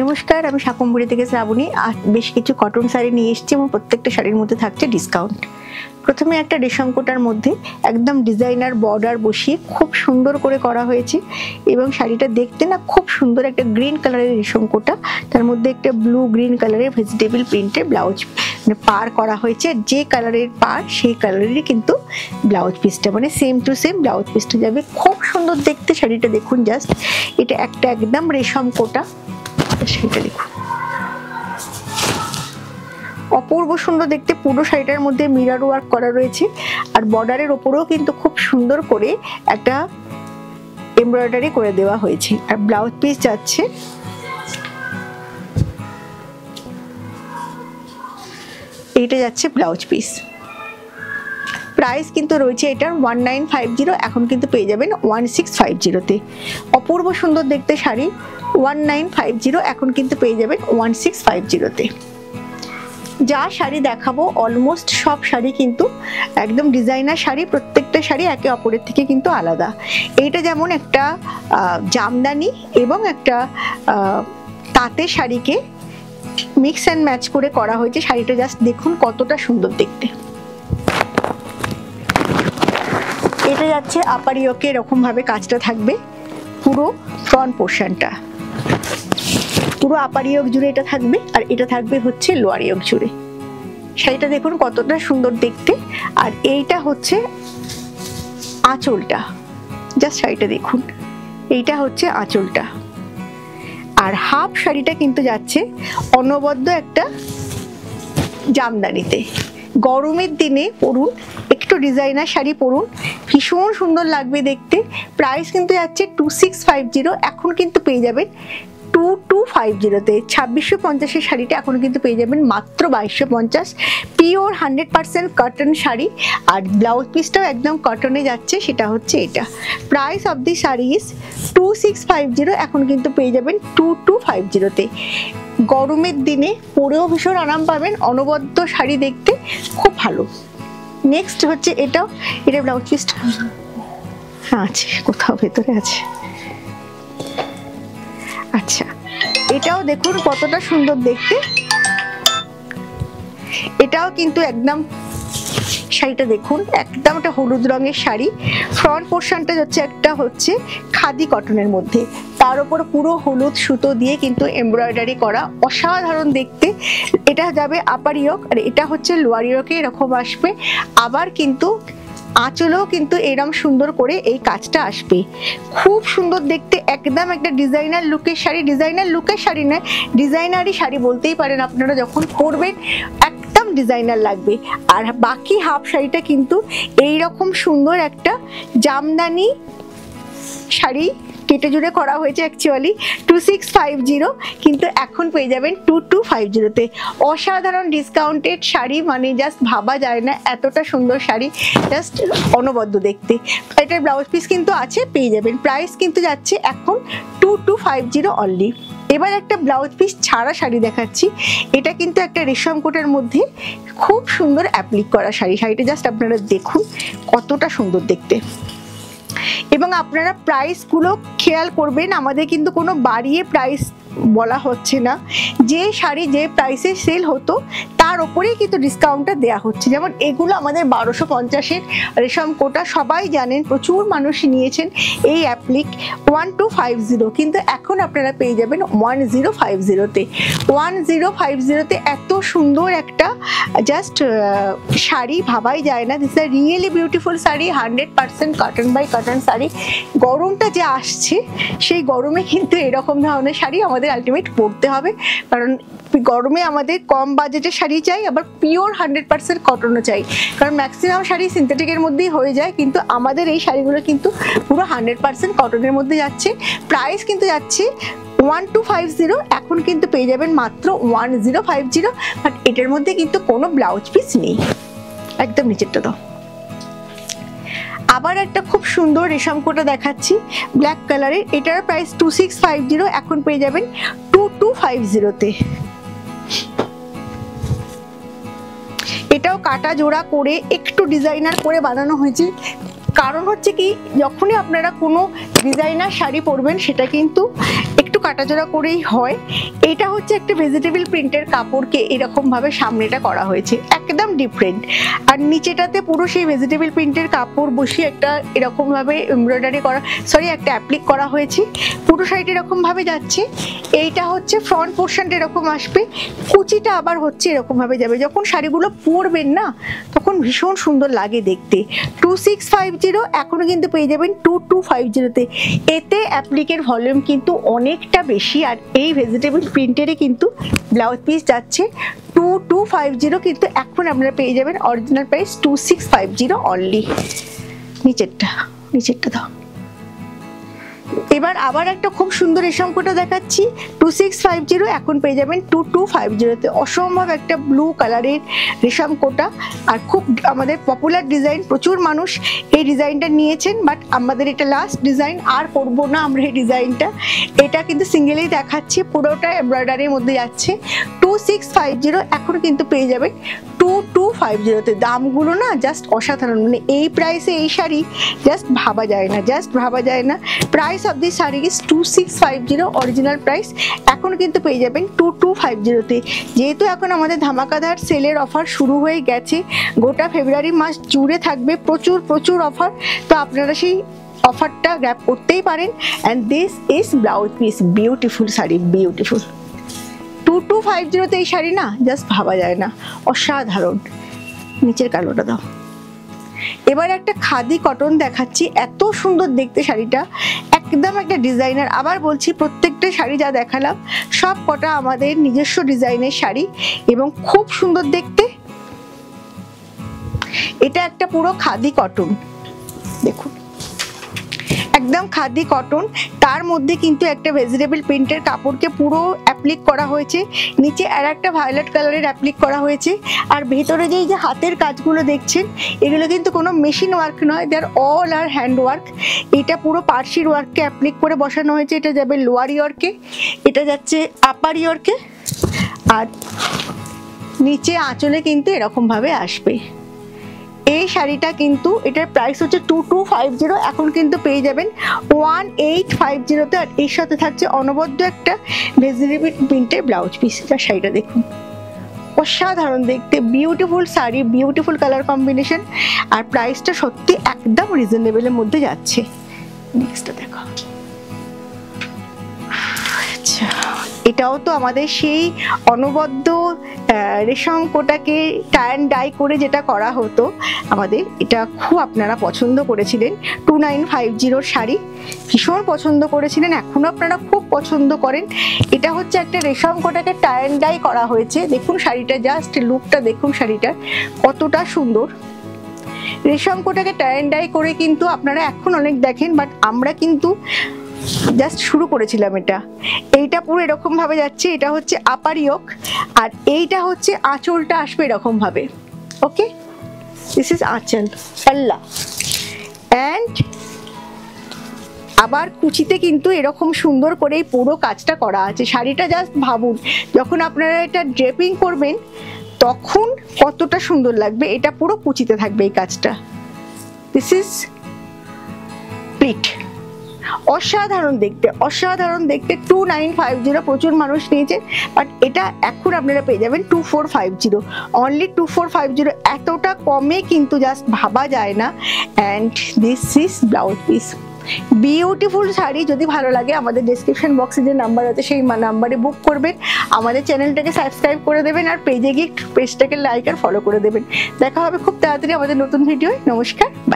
নমস্কার, আমি শাকম্ভরি থেকে শ্রাবণী। আর বেশ কিছু কটন শাড়ি নিয়ে এসেছি এবং প্রত্যেকটা শাড়ির মধ্যে থাকছে ডিসকাউন্ট। প্রথমে একটা রেশম কোটার মধ্যে একদম ডিজাইনার বর্ডার বসিয়ে খুব সুন্দর করে করা হয়েছে এবং শাড়িটা দেখতে না খুব সুন্দর, একটা গ্রিন কালারের রেশম কোটা, তার মধ্যে একটা ব্লু গ্রিন কালারের ভেজিটেবল প্রিন্টের ব্লাউজ মানে পার করা হয়েছে। যে কালারের পার সেই কালারেরই কিন্তু ব্লাউজ পিসটা, মানে সেম টু সেম ব্লাউজ পিসটা যাবে। খুব সুন্দর দেখতে শাড়িটা, দেখুন জাস্ট, এটা একটা একদম রেশম কোটা। সেটা দেখুন, অপূর্ব সুন্দর দেখতে। পুরো শাড়িটার মধ্যে মিরর ওয়ার্ক করা রয়েছে আর বর্ডারের ওপরেও কিন্তু খুব সুন্দর করে একটা এমব্রয়ডারি করে দেওয়া হয়েছে। আর ব্লাউজ পিস যাচ্ছে এইটা, যাচ্ছে ব্লাউজ পিস। প্রাইস কিন্তু রয়েছে এটার 1950, এখন কিন্তু পেয়ে যাবেন 1650-তে। অপূর্ব সুন্দর দেখতে শাড়ি 1950, এখন কিন্তু পেয়ে যাবেন 1650-তে। যা শাড়ি দেখাবো অলমোস্ট সব শাড়ি কিন্তু একদম ডিজাইনার শাড়ি, প্রত্যেকটা শাড়ি একে অপরের থেকে কিন্তু আলাদা। এইটা যেমন একটা জামদানি এবং একটা তাঁতের শাড়িকে মিক্স অ্যান্ড ম্যাচ করে করা হয়েছে। শাড়িটা জাস্ট দেখুন কতটা সুন্দর দেখতে। এটা যাচ্ছে আপার ইয়োকে, এরকম ভাবে কাজটা থাকবে পুরো ফ্রন্ট পোর্শনটা, পুরো আপার ইয়োক জুড়ে এটা থাকবে আর এটা থাকবে হচ্ছে লোয়ার ইয়োক জুড়ে। শাড়িটা দেখুন কতটা সুন্দর দেখতে। আর এইটা হচ্ছে আঁচলটা, জাস্ট শাড়িটা দেখুন, এইটা হচ্ছে আঁচলটা। আর হাফ শাড়িটা কিন্তু যাচ্ছে অনবদ্য একটা জামদানিতে। গরমের দিনে পরুন, একটু ডিজাইনার শাড়ি পরুন, ভীষণ সুন্দর লাগবে দেখতে। প্রাইস কিন্তু যাচ্ছে 2650, এখন কিন্তু পেয়ে যাবেন 2250-তে। 2650-এর শাড়িটা এখন কিন্তু পেয়ে যাবেন মাত্র 2250। পিওর 100% কটন শাড়ি আর ব্লাউজ পিসটাও একদম কটনে যাচ্ছে, সেটা হচ্ছে এটা। Price of the sari is 2650, এখন কিন্তু পেয়ে যাবেন 2250-তে। গরমের দিনে পরেও ভীষণ আরাম পাবেন, অনবদ্য শাড়ি দেখতে খুব ভালো। নেক্সট হচ্ছে এটাও, এটা ব্লাউজ পিসটা হ্যাঁ আছে, কোথাও ভেতরে আছে। আচ্ছা, এটাও দেখুন কতটা সুন্দর দেখতে। এটাও কিন্তু একদম শাড়িটা দেখুন, একদম একটা হলুদ রঙের শাড়ি। ফ্রন্ট পোর্শনটা হচ্ছে একটা হচ্ছে খাদি কটনের মধ্যে, তার উপর পুরো হলুদ সুতো দিয়ে কিন্তু এমব্রয়ডারি করা, অসাধারণ দেখতে। এটা যাবে আপার ইয়োক আর এটা হচ্ছে লোয়ার ইয়োকে, এরকম আসবে। আবার কিন্তু আঁচলেও কিন্তু এরকম সুন্দর করে এই কাজটা আসবে, খুব সুন্দর দেখতে। একদম একটা ডিজাইনার লুকের শাড়ি, ডিজাইনার লুকের শাড়ি নয়, ডিজাইনারই শাড়ি বলতেই পারেন আপনারা। যখন পরবেন একদম ডিজাইনার লাগবে। আর বাকি হাফ শাড়িটা কিন্তু এইরকম সুন্দর একটা জামদানি শাড়ি কেটে জুড়ে করা হয়েছে। অ্যাকচুয়ালি 2650, কিন্তু এখন পেয়ে যাবেন 2250-তে। অসাধারণ ডিসকাউন্টেড শাড়ি, মানে জাস্ট ভাবা যায় না, এতটা সুন্দর শাড়ি, জাস্ট অনবদ্য দেখতে। এটার ব্লাউজ পিস কিন্তু আছে, পেয়ে যাবেন। প্রাইস কিন্তু যাচ্ছে এখন 2250 অনলি। এবার একটা ব্লাউজ পিস ছাড়া শাড়ি দেখাচ্ছি। এটা কিন্তু একটা রেশম কোটার মধ্যে খুব সুন্দর অ্যাপ্লিক করা শাড়ি। শাড়িটা জাস্ট আপনারা দেখুন কতটা সুন্দর দেখতে। এবং আপনারা প্রাইসগুলো খেয়াল করবেন, আমাদের কিন্তু কোনো বাড়িয়ে প্রাইস বলা হচ্ছে না। যে শাড়ি যে প্রাইসে সেল হতো তার ওপরেই কিন্তু ডিসকাউন্টটা দেওয়া হচ্ছে। যেমন এগুলো আমাদের 1250-এর রেশম কোটা, সবাই জানেন, প্রচুর মানুষ নিয়েছেন এই অ্যাপ্লিক 1250, কিন্তু এখন আপনারা পেয়ে যাবেন 1050-তে। 1050-তে এত সুন্দর একটা জাস্ট শাড়ি ভাবাই যায় না। This is really beautiful sari, 100% cotton by cotton sari. গরমটা যে আসছে সেই গরমে কিন্তু এরকম ধরনের শাড়ি আমাদের আলটিমেট পরতে হবে, কারণ গরমে আমাদের কম বাজেটের শাড়ি চাই, আবার পিওর 100% কটনও চাই। কারণ ম্যাক্সিমাম শাড়ি সিনথেটিকের মধ্যেই হয়ে যায়, কিন্তু আমাদের এই শাড়িগুলো কিন্তু পুরো 100% কটনের মধ্যে যাচ্ছে। প্রাইস কিন্তু যাচ্ছে 1250, এখন কিন্তু পেয়ে যাবেন মাত্র 1050। বাট এটার মধ্যে কিন্তু কোনো ব্লাউজ পিস নেই, একদম নিচেরটা দাও। আবার একটা খুব সুন্দর রেশম কোটা দেখাচ্ছি ব্ল্যাক কালারের, এটার প্রাইস 2650, এখন পেয়ে যাবেন 2250-তে। এটাও কাটা জোড়া করে একটু ডিজাইনার করে বানানো হয়েছে। কারণ হচ্ছে কি, যখনই আপনারা কোনো ডিজাইনার শাড়ি পরবেন সেটা কিন্তু একটু কাটাজোড়া করেই হয়। এটা হচ্ছে একটা ভেজিটেবল প্রিন্টের কাপড়কে এরকম ভাবে সামনেটা করা হয়েছে, একদম ডিফারেন্ট। আর নিচেটাতে পুরো সেই ভেজিটেবল প্রিন্টের কাপড় বসিয়ে একটা এরকম ভাবে এমব্রয়ডারি করা, সরি একটা অ্যাপ্লিক করা হয়েছে। পুরো শাড়িটা এরকম ভাবে যাচ্ছে। এইটা হচ্ছে ফ্রন্ট পোর্শনটা এরকম আসবে, কুচিটা আবার হচ্ছে এরকম ভাবে যাবে। যখন শাড়িগুলো পরবেন না তখন ভীষণ সুন্দর লাগে দেখতে। 2650 এখনো কিন্তু পেয়ে যাবেন 2250-তে। এতে অ্যাপ্লিকের ভলিউম কিন্তু অনেকটা বেশি। আর এই ভেজিটেবল প্রিন্টেরই কিন্তু ব্লাউজ পিস যাচ্ছে 2250, কিন্তু এখন আপনারা পেয়ে যাবেন অরিজিনাল প্রাইস 2650 অনলি। নিচেরটা দাও। এবার আবার একটা খুব সুন্দর রেশম কোটা দেখাচ্ছি 2650, এখন পেয়ে যাবেন 2250-তে। অসম্ভব একটা ব্লু কালারের রেশম কোটা, আর খুব আমাদের পপুলার ডিজাইন। প্রচুর মানুষ এই ডিজাইনটা নিয়েছেন, বাট আমাদের এটা লাস্ট ডিজাইন, আর করবো না আমরা এই ডিজাইনটা। এটা কিন্তু সিঙ্গেলেই দেখাচ্ছি, পুরোটা এমব্রয়ডারির মধ্যে যাচ্ছে 2650, এখন কিন্তু পেয়ে যাবেন 2250-তে। দামগুলো না জাস্ট অসাধারণ, মানে এই প্রাইসে এই শাড়ি জাস্ট ভাবা যায় না। Price of this sari is 2650 original price, এখন কিন্তু পেয়ে যাবেন 2250-তে। যেহেতু এখন আমাদের ধামাকাদার সেলের অফার শুরু হয়ে গেছে, গোটা ফেব্রুয়ারি মাস জুড়ে থাকবে প্রচুর অফার, তো আপনারা সেই অফারটা গ্র্যাব করতেই পারেন। And this is blouse piece, beautiful sari, beautiful. 2250-তে এই শাড়ি না জাস্ট ভাবা যায় না, অসাধারণ। নিচের কালোটা দাও। এবার একটা খাদি কটন দেখাচ্ছি, এত সুন্দর দেখতে শাড়িটা, একদম একটা ডিজাইনার। আবার বলছি, প্রত্যেকটা শাড়ি যা দেখালাম সব কটা আমাদের নিজস্ব ডিজাইনের শাড়ি এবং খুব সুন্দর দেখতে। এটা একটা পুরো খাদি কটন, দেখুন একদম খাদি কটন, তার মধ্যে কিন্তু একটা ভেজিটেবল প্রিন্টের কাপড়কে পুরো অ্যাপ্লিক করা হয়েছে। নিচে আর একটা ভায়োলেট কালারের অ্যাপ্লিক করা হয়েছে। আর ভেতরে যে হাতের কাজগুলো দেখছেন, এগুলো কিন্তু কোনো মেশিন ওয়ার্ক নয়, দে আর অল আর হ্যান্ড ওয়ার্ক। এটা পুরো পার্সির ওয়ার্ককে অ্যাপ্লিক করে বসানো হয়েছে। এটা যাবে লোয়ার ইয়র্কে, এটা যাচ্ছে আপার ইয়র্কে, আর নিচে আঁচলে কিন্তু এরকম ভাবে আসবে। এই শাড়িটা কিন্তু এটার প্রাইস হচ্ছে 2250, এখন কিন্তু পেয়ে যাবেন 1850-তে। আর এর সাথে থাকছে অনবদ্য একটা ভেজিটেবল প্রিন্টের ব্লাউজ পিস। যা শাড়িটা দেখুন, অসাধারণ দেখতে, beautiful sari, beautiful colour combination, আর প্রাইসটা সত্যি একদম রিজনেবলের মধ্যে যাচ্ছে। নেক্সটটা দেখো। আচ্ছা, এটাও তো আমাদের সেই অনবদ্য রেশম কোটাকে টাই অ্যান্ড ডাই করে যেটা করা হতো আমাদের, এটা খুব আপনারা পছন্দ করেছিলেন। 2950 শাড়ি ভীষণ পছন্দ করেছিলেন, এখনো আপনারা খুব পছন্দ করেন। এটা হচ্ছে একটা রেশম কোটাকে টাই অ্যান্ড ডাই করা হয়েছে। দেখুন শাড়িটা, জাস্ট লুকটা দেখুন শাড়িটার কতটা সুন্দর। রেশম কোটাকে টাই অ্যান্ড ডাই করে কিন্তু আপনারা এখন অনেক দেখেন, বাট আমরা কিন্তু জাস্ট শুরু করেছিলাম। এইটা পুরো এরকম ভাবে যাচ্ছে, এটা হচ্ছে আপার ইয়োক, আর এইটা হচ্ছে আঁচলটা আসবে এরকম ভাবে। ওকে, দিস ইজ আঁচল পাল্লা। অ্যান্ড আবার কুচিতে কিন্তু এরকম সুন্দর করে পুরো কাজটা করা আছে। শাড়িটা জাস্ট ভাবুন, যখন আপনারা এটা ড্রেপিং করবেন তখন কতটা সুন্দর লাগবে। এটা পুরো কুচিতে থাকবে এই কাজটা। দিস ইজ প্লিট, অসাধারণ দেখতে, অসাধারণ দেখতে। 2950 প্রচুর মানুষ নিয়েছে, বাট এটা এখন আপনারা পেয়ে যাবেন 2450, অনলি 2450। এতটা কমে কিন্তু জাস্ট ভাবা যায় না। And this is blouse piece, beautiful sari. যদি ভালো লাগে আমাদের ডেসক্রিপশন বক্সে যে নাম্বার আছে সেই নাম্বারে বুক করবেন, আমাদের চ্যানেলটাকে সাবস্ক্রাইব করে দেবেন, আর পেজে গিয়ে পেজটাকে লাইক আর ফলো করে দেবেন। দেখা হবে খুব তাড়াতাড়ি আমাদের নতুন ভিডিও। নমস্কার, বাই।